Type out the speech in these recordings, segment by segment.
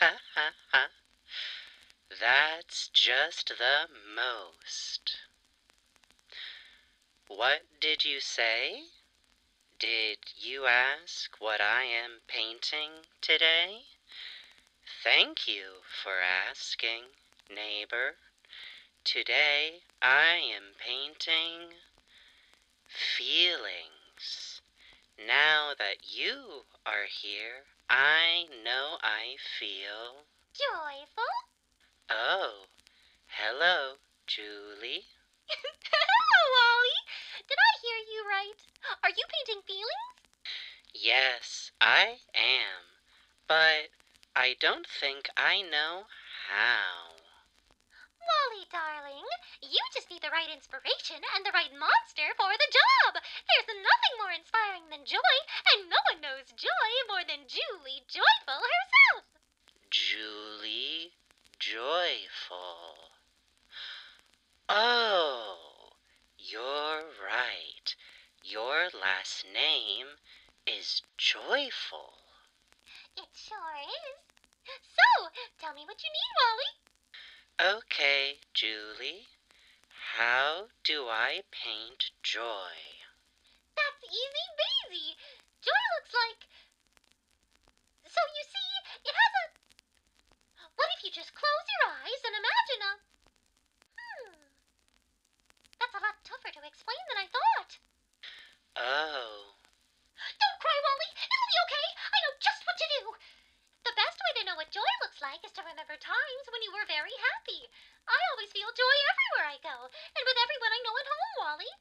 Ha ha ha. That's just the most. What did you say? Did you ask what I am painting today? Thank you for asking, neighbor. Today I am painting feelings. Now that you are here, I know I feel. Joyful? Oh, hello, Julie. Hello, Wally. Did I hear you right? Are you painting feelings? Yes, I am, but I don't think I know how. Wally, darling, you just need the right inspiration and the right monster for the job. There's nothing more inspiring than joy, and no one knows joy more than Julie Joyful herself. Julie Joyful. Oh, you're right. Your last name is Joyful. It sure is. So, tell me what you need, Wally. Okay, Julie. How do I paint joy? That's easy breezy. Joy looks like... So you see, it has a... What if you just close your eyes and imagine a... That's a lot tougher to explain than I thought. Oh, Don't cry, Wally. It'll be okay. I know just what to do. The best way to know what joy looks like is to remember times when you were very happy. I always feel joy everywhere I go, and with everyone I know at home, Wally.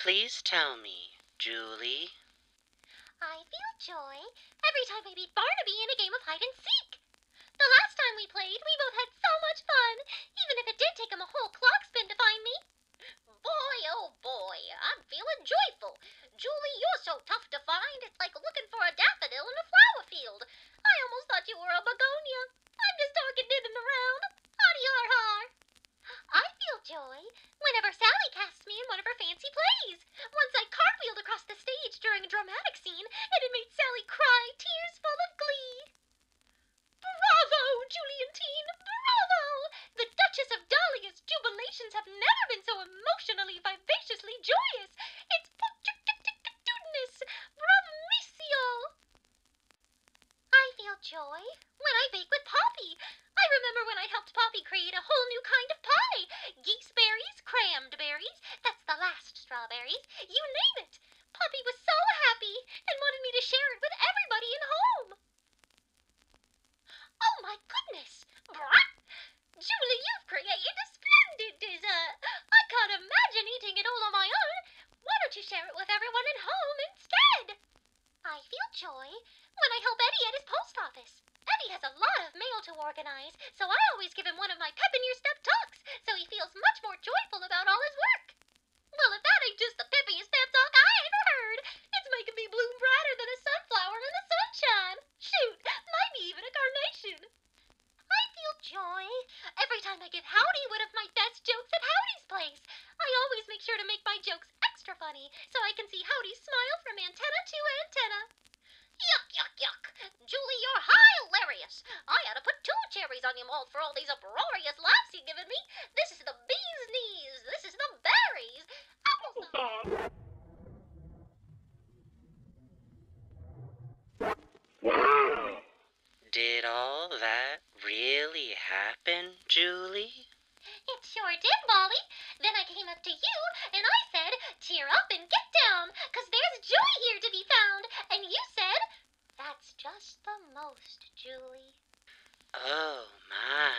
please tell me, Julie. I feel joy every time I beat Barnaby in a game of hide and seek. The last time we played, we both had so much fun, even if it did take him a whole clock spin to find me. Boy, oh boy, I'm feeling joyful. Julie, you're so tough to find, it's like looking for a daffodil in a flower field. I almost thought you were a begonia. I'm just talking knitting around. Har-har. I feel joy whenever Sally casts me in one of her fancy plays. Once I cartwheeled across the stage during a dramatic scene, and it made Sally cry, tears full of glee. Bravo, Juliantine! Bravo! The Duchess of Dahlia's jubilations have never been so emotionally, vivaciously joyous. It's putudness! Bravissimo! I feel joy when I bake with Poppy. I remember when I helped Poppy create a whole new kind of pie. Geeseberries, crammed berries, that's the last strawberries, you name it. Poppy was so happy and wanted me to share it with everybody in home. Oh my goodness! Brat! Julie, you've created a splendid dessert. I can't imagine eating it all on my own. Why don't you share it with everyone at home instead? I feel joy when I help Eddie at his post office. Eddie has a lot of mail to organize, so I always give him one of my pep in your step talks, so he feels much more joyful about all his work. Well, if that ain't just the peppiest pep talk I ever heard. It's making me bloom brighter than a sunflower in the sunshine. Shoot, maybe even a carnation. I feel joy every time I give Howdy one of my best jokes at Howdy's place. I always make sure to make my jokes extra funny so I can see Howdy smile from antenna to antenna. Yuck, yuck, yuck. Julie, you're hilarious. I ought to put 2 cherries on your mouth for all these uproarious laughs you've given me. This is the bee's knees. This is the berries. Applesauce. Did all that really happen, Julie? It sure did, Wally. Then I came up to you and I said, cheer up and get down, 'cause there's joy here to be found. And you said, that's just the most, Julie. Oh my.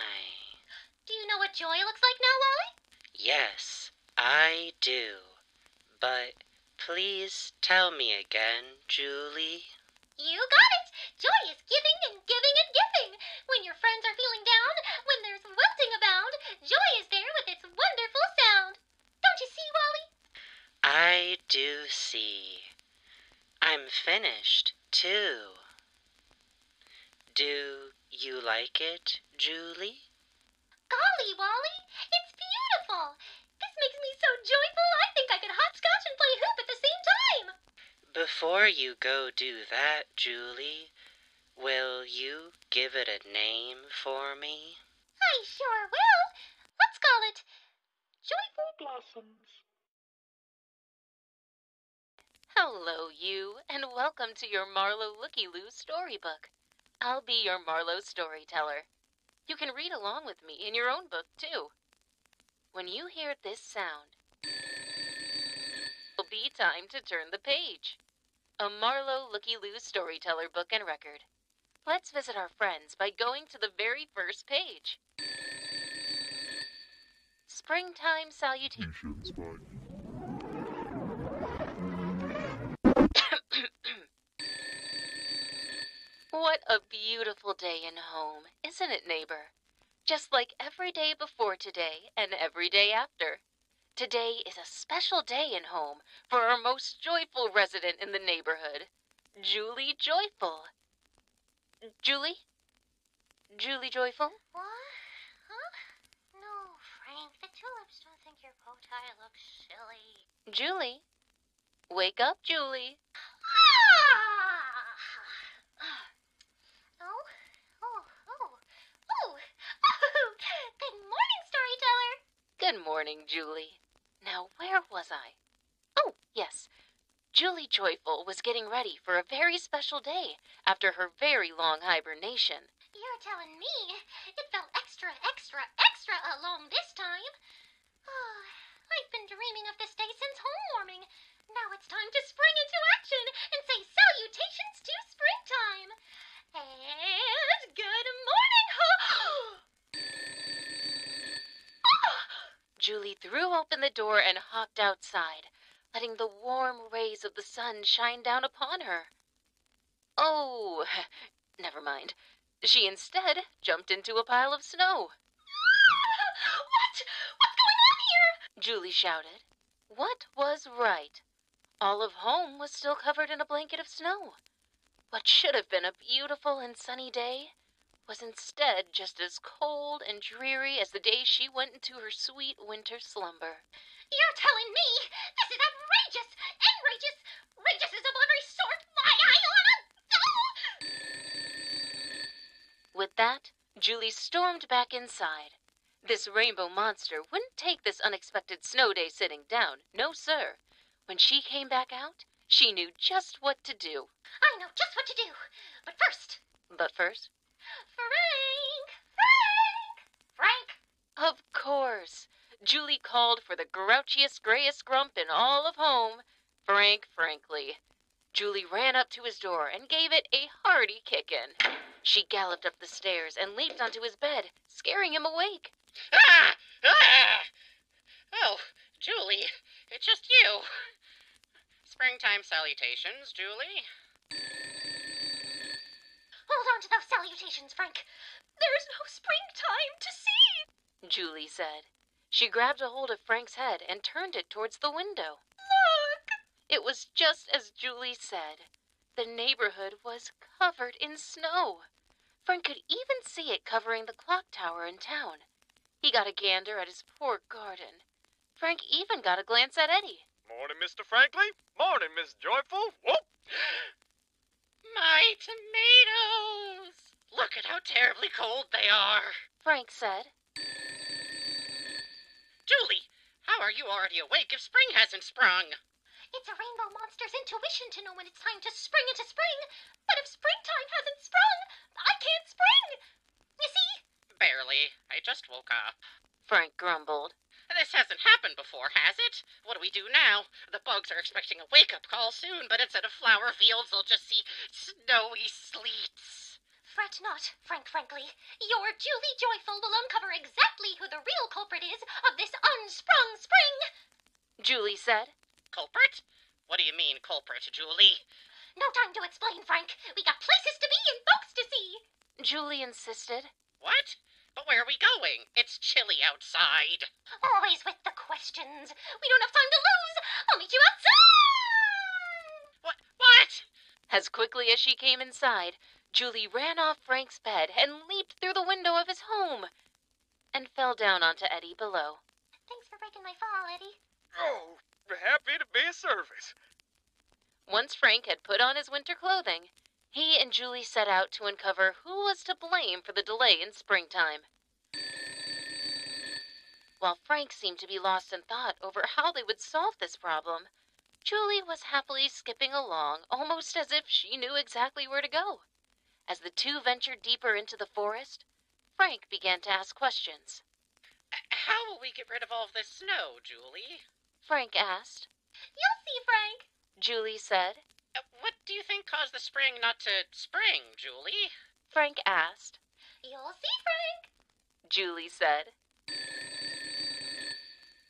Do you know what joy looks like now, Wally? Yes, I do. But please tell me again, Julie. You got it. Joy is giving and giving and giving. When your friends are feeling down, when there's wilting abound, joy is there with its wonderful sound. Don't you see, Wally? I do see. I'm finished, too. Do you like it, Julie? Golly, Wally, it's beautiful. This makes me so joyful I think I could hopscotch and play hoop at the same time. Before you go do that, Julie, will you give it a name for me? I sure will. Let's call it Joyful Blossoms. Hello, you, and welcome to your Marlowe Looky-Loo storybook. I'll be your Marlowe storyteller. You can read along with me in your own book, too. When you hear this sound, it'll be time to turn the page. A Marlowe Looky-Loo storyteller book and record. Let's visit our friends by going to the very first page. Springtime Salutations. What a beautiful day in home, isn't it, neighbor? Just like every day before today and every day after. Today is a special day in home for our most joyful resident in the neighborhood, Julie Joyful. Julie? Julie Joyful? What? Huh? No, Frank, the tulips don't think your bow tie looks silly. Julie? Wake up, Julie. Oh? Oh. Good morning, storyteller. Good morning, Julie. Now, where was I? Oh, yes. Julie Joyful was getting ready for a very special day after her very long hibernation. You're telling me it felt extra long this time. Oh, I've been dreaming of this day since homewarming. Now it's time to spring into action and say salutations to springtime. And good morning, Julie threw open the door and hopped outside, letting the warm rays of the sun shine down upon her. Oh, never mind. She instead jumped into a pile of snow. What? What's going on here? Julie shouted. What was right? All of home was still covered in a blanket of snow. What should have been a beautiful and sunny day was instead just as cold and dreary as the day she went into her sweet winter slumber. You're telling me this is outrageous! Outrageous is of every sort! Why, I oughta... With that, Julie stormed back inside. This rainbow monster wouldn't take this unexpected snow day sitting down, no sir. When she came back out, she knew just what to do. I know just what to do. But first... Frank! Of course. Julie called for the grouchiest, grayest grump in all of home, Frank Frankly. Julie ran up to his door and gave it a hearty kick-in. She galloped up the stairs and leaped onto his bed, scaring him awake. Ah! Ah! Oh, Julie, it's just you. Springtime salutations, Julie. Hold on to those salutations, Frank. There's no springtime to see, Julie said. She grabbed a hold of Frank's head and turned it towards the window. Look! It was just as Julie said. The neighborhood was covered in snow. Frank could even see it covering the clock tower in town. He got a gander at his poor garden. Frank even got a glance at Eddie. Morning, Mr. Frankly. Morning, Miss Joyful. Whoop! My tomatoes! Look at how terribly cold they are. Frank said. Julie, how are you already awake if spring hasn't sprung? It's a rainbow monster's intuition to know when it's time to spring into spring. But if springtime hasn't sprung, I can't spring. You see? Barely. I just woke up. Frank grumbled. This hasn't happened before, has it? What do we do now? The bugs are expecting a wake-up call soon, but instead of flower fields, they'll just see snowy sleets. Fret not, Frank Frankly. Your Julie Joyful will uncover exactly who the real culprit is of this unsprung spring. Julie said. Culprit? What do you mean, culprit, Julie? No time to explain, Frank. We got places to be and folks to see. Julie insisted. What? But where are we going? It's chilly outside. Always with the questions. We don't have time to lose. I'll meet you outside. What? As quickly as she came inside, Julie ran off Frank's bed and leaped through the window of his home and fell down onto Eddie below. Thanks for breaking my fall, Eddie. Oh, happy to be of service. Once Frank had put on his winter clothing, He and Julie set out to uncover who was to blame for the delay in springtime. While Frank seemed to be lost in thought over how they would solve this problem, Julie was happily skipping along, almost as if she knew exactly where to go. As the two ventured deeper into the forest, Frank began to ask questions. How will we get rid of all this snow, Julie? Frank asked. You'll see, Frank. Julie said. What do you think caused the spring not to spring, Julie? Frank asked. You'll see, Frank. Julie said.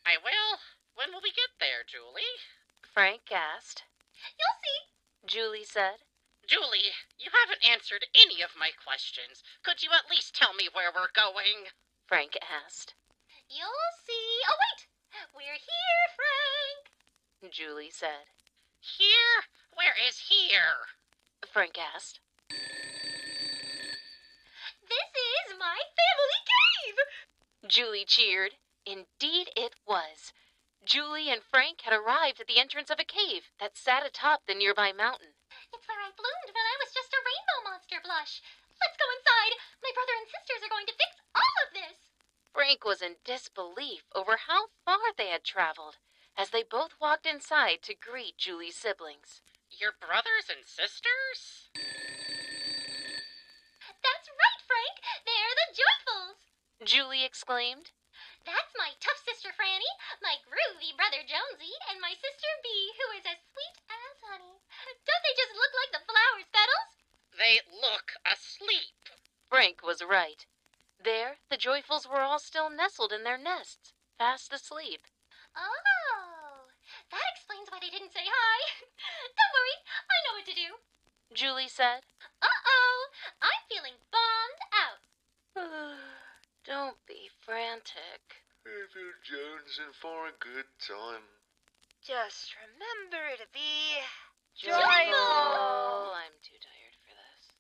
I will. When will we get there, Julie? Frank asked. You'll see. Julie said. Julie, you haven't answered any of my questions. Could you at least tell me where we're going? Frank asked. You'll see. Oh, wait. We're here, Frank. Julie said. Here? Where is here? Frank asked. This is my family cave. Julie cheered. Indeed it was. Julie and Frank had arrived at the entrance of a cave that sat atop the nearby mountain. It's where I bloomed when I was just a rainbow monster blush. Let's go inside. My brother and sisters are going to fix all of this. Frank was in disbelief over how far they had traveled as they both walked inside to greet Julie's siblings. Your brothers and sisters? That's right, Frank. They're the Joyfuls. Julie exclaimed. That's my tough sister Franny, my groovy brother Jonesy, and my sister Bee, who is as sweet as honey. Don't they just look like the flower's petals? They look asleep. Frank was right. There, the Joyfuls were all still nestled in their nests, fast asleep. Oh, that explains why they didn't say hi. Don't worry, I know what to do. Julie said. Uh-oh, I'm feeling bombed out. Don't be frantic. Little Jones in for a good time. Just remember to be Joyful. I'm too tired for this.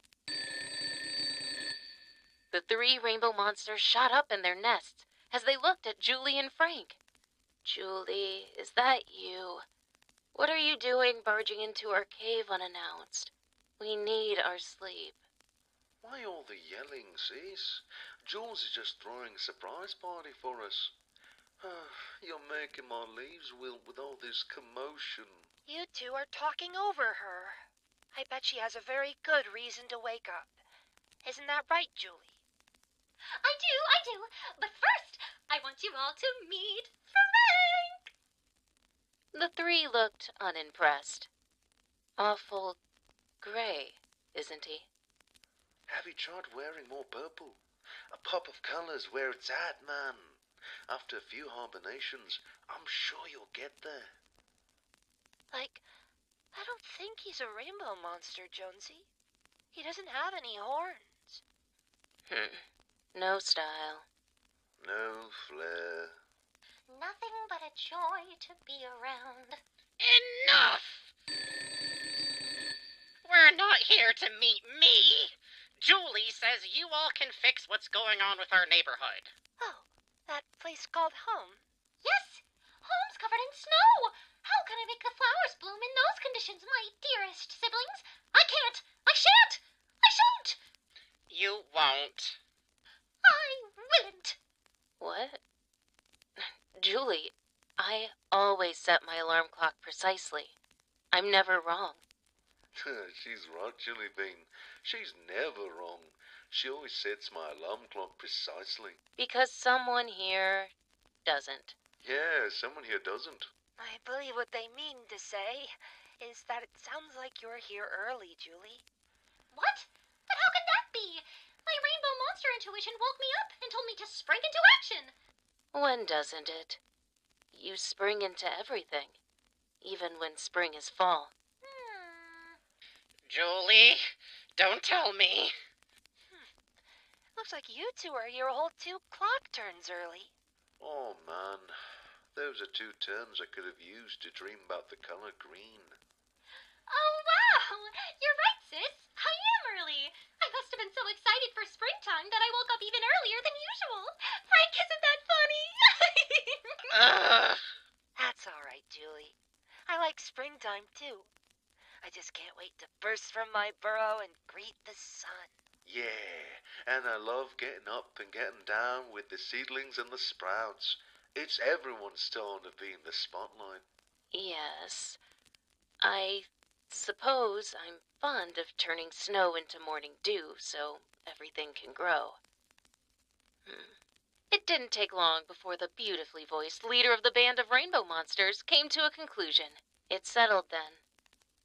The three rainbow monsters shot up in their nests as they looked at Julie and Frank. Julie, is that you? What are you doing barging into our cave unannounced? We need our sleep. Why all the yelling, sis? Jules is just throwing a surprise party for us. You're making my leaves wilt with all this commotion. You two are talking over her. I bet she has a very good reason to wake up. Isn't that right, Julie? I do. But first, I want you all to meet Frank. The three looked unimpressed. Awful gray, isn't he? Have you tried wearing more purple? A pop of color's where it's at, man. After a few hibernations, I'm sure you'll get there. I don't think he's a rainbow monster, Jonesy. He doesn't have any horns. No style. No flair. Nothing but a joy to be around. Enough! We're not here to meet me. Julie says you all can fix what's going on with our neighborhood. Oh, that place called home. Yes, home's covered in snow. How can I make the flowers bloom in those conditions, my dearest siblings? I can't. I shan't. I shan't. You won't. I willn't. What? Julie, I always set my alarm clock precisely. I'm never wrong. She's right, Julie Bean. She's never wrong. She always sets my alarm clock precisely. Because someone here doesn't. Yeah, someone here doesn't. I believe what they mean to say is that it sounds like you're here early, Julie. What? But how can that be? My rainbow monster intuition woke me up and told me to spring into action. When doesn't it? You spring into everything, even when spring is fall. Julie, don't tell me. Looks like you two are here a whole 2 clock turns early. Oh, man. Those are 2 turns I could have used to dream about the color green. Oh, wow. You're right, sis. I am early. I must have been so excited for springtime that I woke up even earlier than usual. Frank, isn't that funny? Ugh. That's all right, Julie. I like springtime, too. I just can't wait to burst from my burrow and greet the sun. Yeah, and I love getting up and getting down with the seedlings and the sprouts. It's everyone's turn to be in the spotlight. Yes, I suppose I'm fond of turning snow into morning dew so everything can grow. It didn't take long before the beautifully voiced leader of the band of rainbow monsters came to a conclusion. It settled then.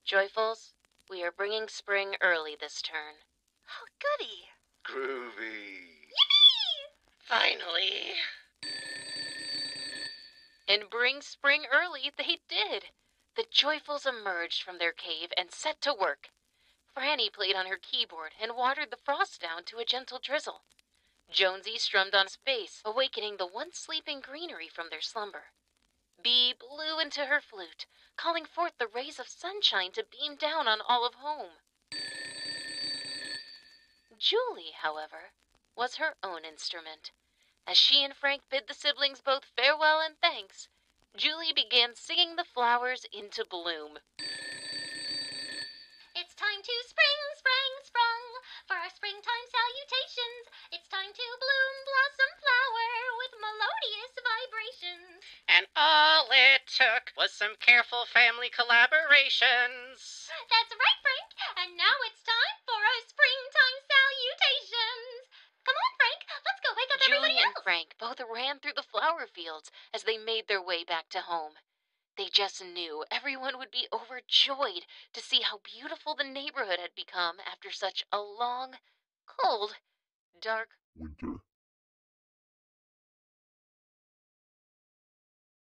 Joyfuls, we are bringing spring early this turn. Oh, goody. Groovy. Finally. And bring spring early they did. The Joyfuls emerged from their cave and set to work. Franny played on her keyboard and watered the frost down to a gentle drizzle. Jonesy strummed on his bass, awakening the once sleeping greenery from their slumber. Bee blew into her flute, calling forth the rays of sunshine to beam down on all of home. Julie, however, was her own instrument. As she and Frank bid the siblings both farewell and thanks, Julie began singing the flowers into bloom. It's time to spring, sprang, sprung, for our springtime salutations. It's time to bloom, blossom, flower, with melodious vibrations. And all it took was some careful family collaborations. That's right, Frank. And now it's time for our springtime salutations. Come on, Frank. Let's go wake up everybody Julie and else. Frank both ran through the flower fields as they made their way back to home. They just knew everyone would be overjoyed to see how beautiful the neighborhood had become after such a long, cold, dark winter.